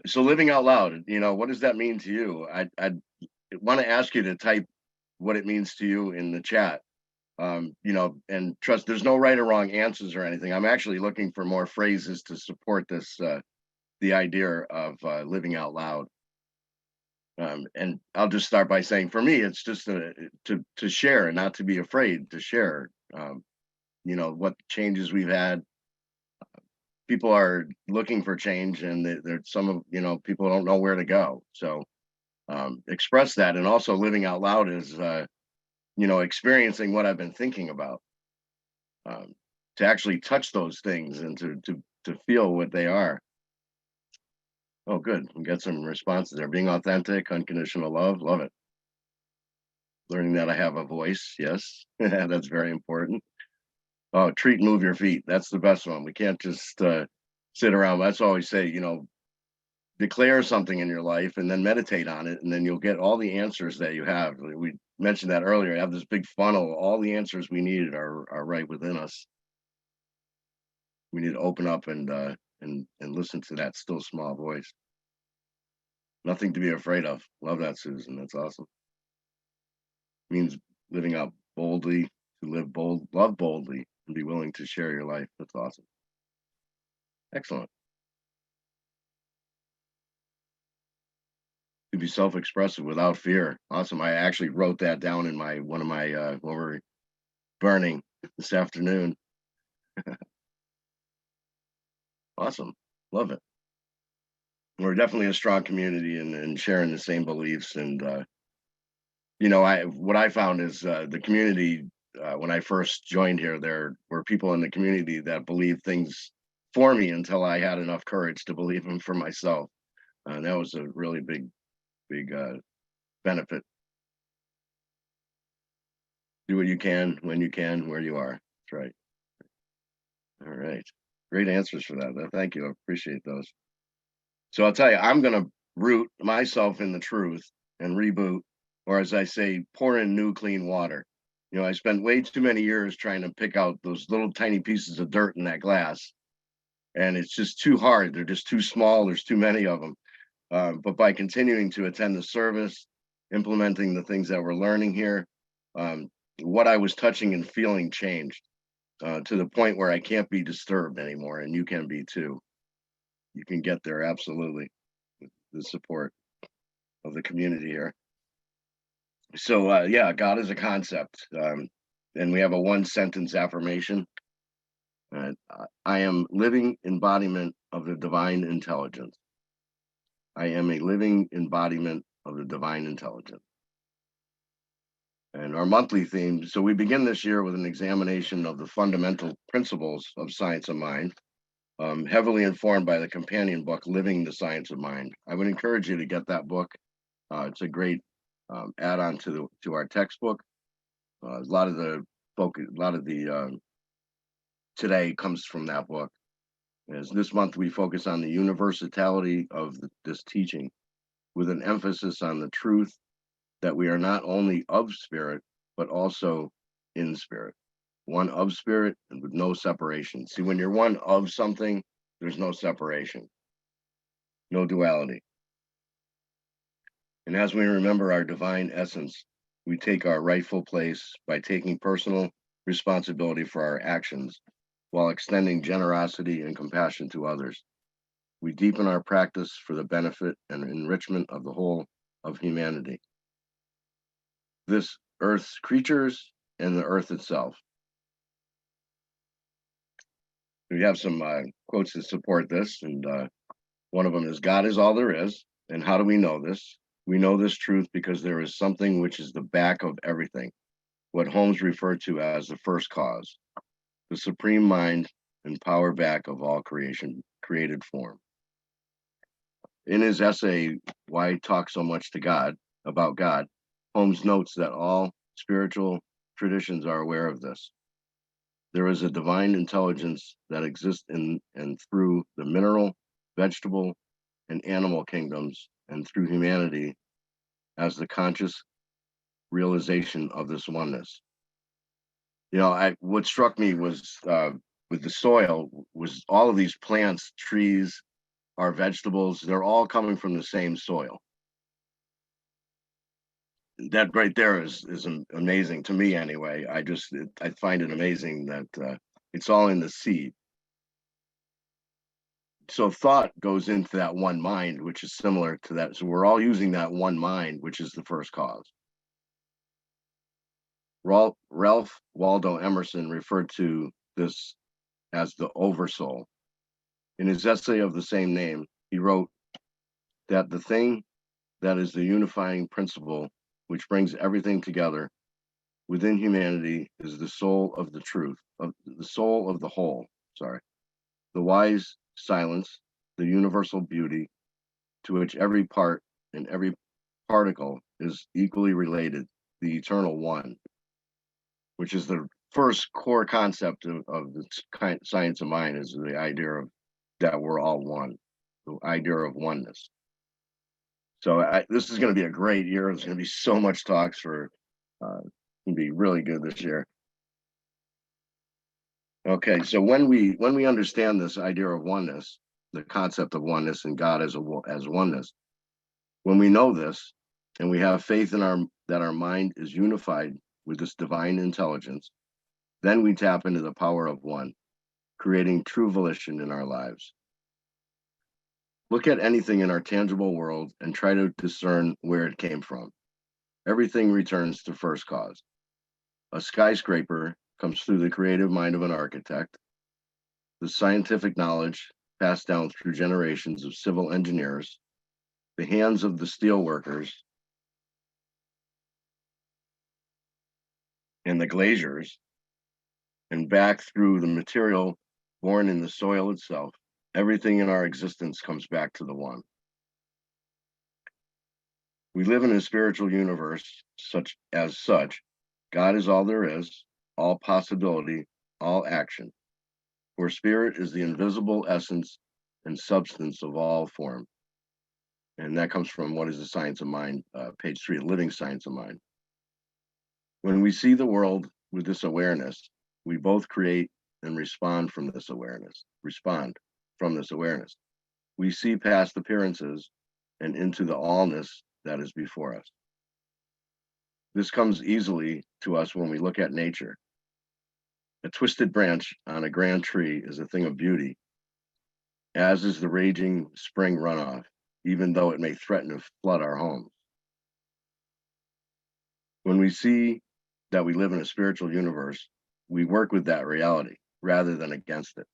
So living out loud, what does that mean to you? I want to ask you to type what it means to you in the chat. And trust, there's no right or wrong answers or anything. I'm actually looking for more phrases to support this, the idea of living out loud. And I'll just start by saying, for me, it's just to share and not to be afraid to share. What changes we've had. People are looking for change, and there's some of people don't know where to go. So express that, and also living out loud is experiencing what I've been thinking about. To actually touch those things and to feel what they are. Oh, good. We got some responses there. Being authentic, unconditional love it. Learning that I have a voice, yes, that's very important. Oh, treat and move your feet. That's the best one. We can't just sit around. That's all I always say, declare something in your life and then meditate on it, and then you'll get all the answers that you have. We mentioned that earlier. I have this big funnel. All the answers we needed are right within us. We need to open up and listen to that still small voice. Nothing to be afraid of. Love that, Susan. That's awesome. Means living out boldly, to live bold, love boldly, and be willing to share your life. That's awesome. Excellent. To be self-expressive without fear. Awesome. I actually wrote that down in one of my when we're burning this afternoon. Awesome. Love it. We're definitely a strong community and sharing the same beliefs. And what I found is the community, when I first joined here, there were people in the community that believed things for me until I had enough courage to believe them for myself. And that was a really big benefit. Do what you can, when you can, where you are. That's right. All right. Great answers for that. Thank you. I appreciate those. So I'll tell you, I'm going to root myself in the truth and reboot, or as I say, pour in new clean water. I spent way too many years trying to pick out those little tiny pieces of dirt in that glass, and it's just too hard. They're just too small. There's too many of them. But by continuing to attend the service, implementing the things that we're learning here, what I was touching and feeling changed to the point where I can't be disturbed anymore, and you can be too. You can get there, absolutely, with the support of the community here. So, yeah, God is a concept. And we have a one-sentence affirmation. I am living embodiment of the divine intelligence. I am a living embodiment of the divine intelligence. And our monthly theme, so we begin this year with an examination of the fundamental principles of science of mind, heavily informed by the companion book, Living the Science of Mind. I would encourage you to get that book. It's a great add-on to our textbook. A lot of the today comes from that book. As this month we focus on the universality of this teaching, with an emphasis on the truth that we are not only of spirit, but also in spirit. One of spirit and with no separation. See, when you're one of something, there's no separation, no duality. And as we remember our divine essence, we take our rightful place by taking personal responsibility for our actions while extending generosity and compassion to others. We deepen our practice for the benefit and enrichment of the whole of humanity, this earth's creatures and the earth itself. We have some quotes to support this, and one of them is, God is all there is. And how do we know this? We know this truth because there is something which is the back of everything, what Holmes referred to as the first cause, the supreme mind and power back of all created form. In his essay, Why Talk So Much to God, about God, Holmes notes that all spiritual traditions are aware of this. There is a divine intelligence that exists in and through the mineral, vegetable, and animal kingdoms, and through humanity as the conscious realization of this oneness. What struck me was with the soil was all of these plants, trees, our vegetables, they're all coming from the same soil. That right there is amazing to me anyway. I find it amazing that it's all in the seed. So thought goes into that one mind, which is similar to that. So we're all using that one mind, which is the first cause. Ralph Waldo Emerson referred to this as the oversoul. In his essay of the same name, he wrote that the thing that is the unifying principle which brings everything together within humanity is the soul of the truth, of the soul of the whole, the wise silence, the universal beauty to which every part and every particle is equally related, the eternal one, which is the first core concept of the science of mind, is the idea of that we're all one, the idea of oneness. So this is going to be a great year. There's going to be so much talks for, going to be really good this year. Okay, so when we understand this idea of oneness, the concept of oneness and God as oneness, when we know this and we have faith in that our mind is unified with this divine intelligence, then we tap into the power of one, creating true volition in our lives. Look at anything in our tangible world and try to discern where it came from. Everything returns to first cause. A skyscraper comes through the creative mind of an architect. The scientific knowledge passed down through generations of civil engineers, the hands of the steel workers, and the glaziers, and back through the material born in the soil itself. Everything in our existence comes back to the one. We live in a spiritual universe such. God is all there is, all possibility, all action. For spirit is the invisible essence and substance of all form. And that comes from What is the Science of Mind, page 3, Living Science of Mind. When we see the world with this awareness, we both create and respond from this awareness. We see past appearances and into the allness that is before us. This comes easily to us when we look at nature. A twisted branch on a grand tree is a thing of beauty, as is the raging spring runoff, even though it may threaten to flood our homes. When we see that we live in a spiritual universe, we work with that reality rather than against it.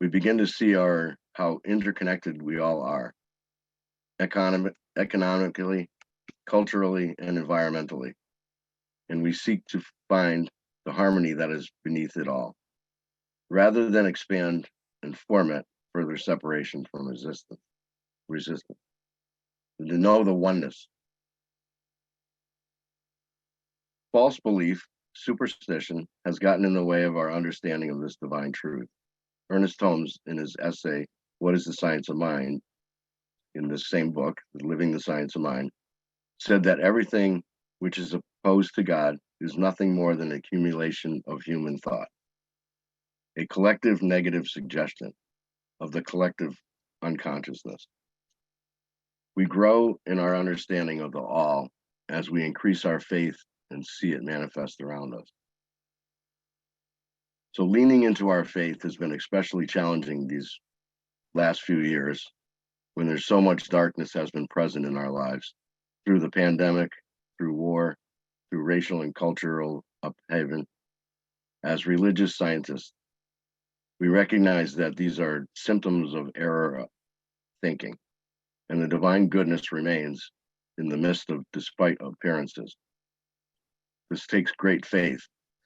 We begin to see how interconnected we all are, economically, culturally, and environmentally. And we seek to find the harmony that is beneath it all, rather than expand and foment further separation from resistance. And to know the oneness. False belief, superstition, has gotten in the way of our understanding of this divine truth. Ernest Holmes, in his essay, What is the Science of Mind, in this same book, Living the Science of Mind, said that everything which is opposed to God is nothing more than an accumulation of human thought, a collective negative suggestion of the collective unconsciousness. We grow in our understanding of the all as we increase our faith and see it manifest around us. So leaning into our faith has been especially challenging these last few years when there's so much darkness has been present in our lives through the pandemic, through war, through racial and cultural upheaval. As religious scientists, we recognize that these are symptoms of error thinking, and the divine goodness remains in the midst of despite appearances. This takes great faith,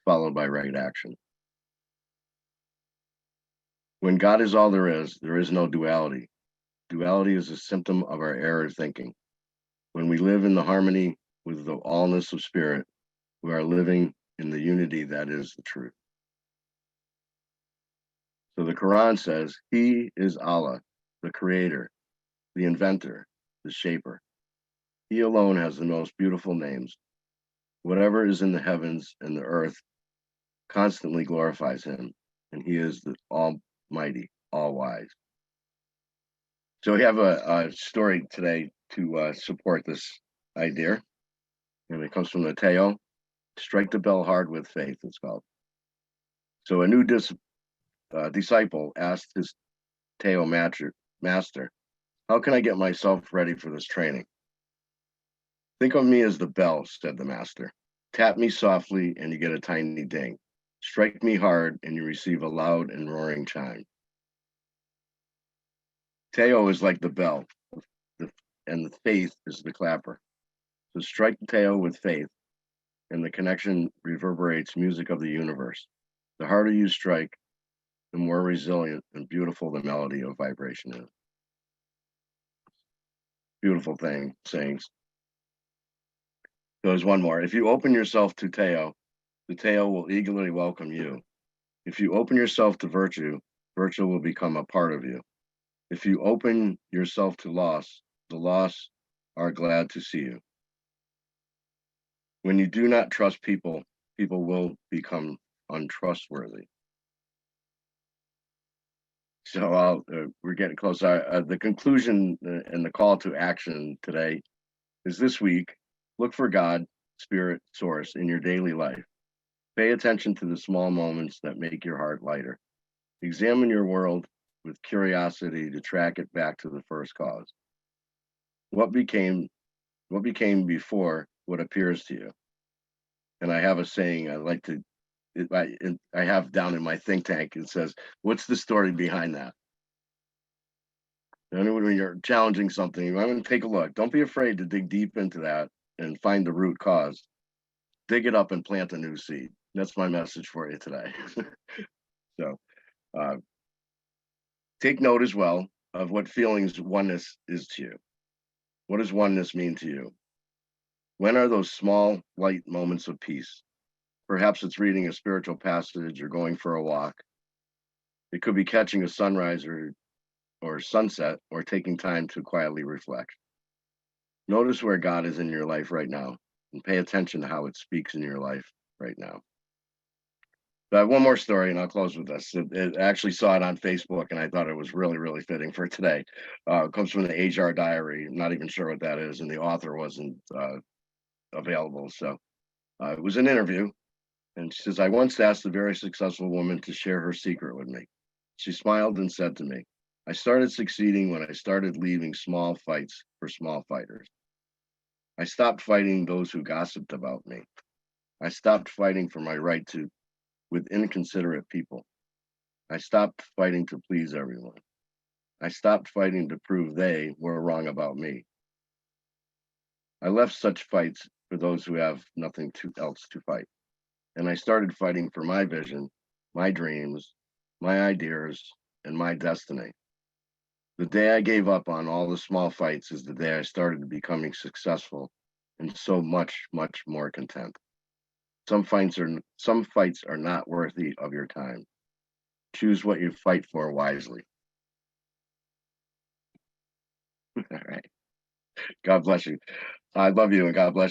followed by right action. When God is all there is no duality. Duality is a symptom of our error thinking. When we live in the harmony with the allness of spirit, we are living in the unity that is the truth. So the Quran says, He is Allah, the creator, the inventor, the shaper. He alone has the most beautiful names. Whatever is in the heavens and the earth constantly glorifies him, and he is the Almighty, all-wise. So we have a story today to support this idea, and it comes from the Teo. Strike the bell hard with faith, it's called. So a new disciple asked his Teo master, how can I get myself ready for this training? Think of me as the bell, said the master. Tap me softly and you get a tiny ding. Strike me hard and you receive a loud and roaring chime. Teo is like the bell, and the faith is the clapper. So strike the Teo with faith, and the connection reverberates music of the universe. The harder you strike, the more resilient and beautiful the melody of vibration is. Beautiful sayings. There's one more. If you open yourself to Teo, the Teo will eagerly welcome you. If you open yourself to virtue, virtue will become a part of you. If you open yourself to loss, the lost are glad to see you. When you do not trust people, people will become untrustworthy. So we're getting close. The conclusion and the call to action today is this week, look for God, spirit, source in your daily life. Pay attention to the small moments that make your heart lighter. Examine your world with curiosity to track it back to the first cause. What became before what appears to you? And I have a saying I like to, I have down in my think tank. It says, what's the story behind that? And when you're challenging something, I'm going to take a look. Don't be afraid to dig deep into that and find the root cause. Dig it up and plant a new seed. That's my message for you today. So take note as well of what feelings oneness is to you. What does oneness mean to you? When are those small, light moments of peace? Perhaps it's reading a spiritual passage or going for a walk. It could be catching a sunrise or sunset or taking time to quietly reflect. Notice where God is in your life right now and pay attention to how it speaks in your life right now. I have one more story and I'll close with this. I actually saw it on Facebook and I thought it was really, really fitting for today. It comes from the HR diary. I'm not even sure what that is, and the author wasn't available. So it was an interview, and she says, I once asked a very successful woman to share her secret with me. She smiled and said to me, I started succeeding when I started leaving small fights for small fighters. I stopped fighting those who gossiped about me. I stopped fighting for my right to with inconsiderate people. I stopped fighting to please everyone. I stopped fighting to prove they were wrong about me. I left such fights for those who have nothing else to fight. And I started fighting for my vision, my dreams, my ideas, and my destiny. The day I gave up on all the small fights is the day I started becoming successful and so much, much more content. Some fights are not worthy of your time. Choose what you fight for wisely. All right. God bless you. I love you and God bless you.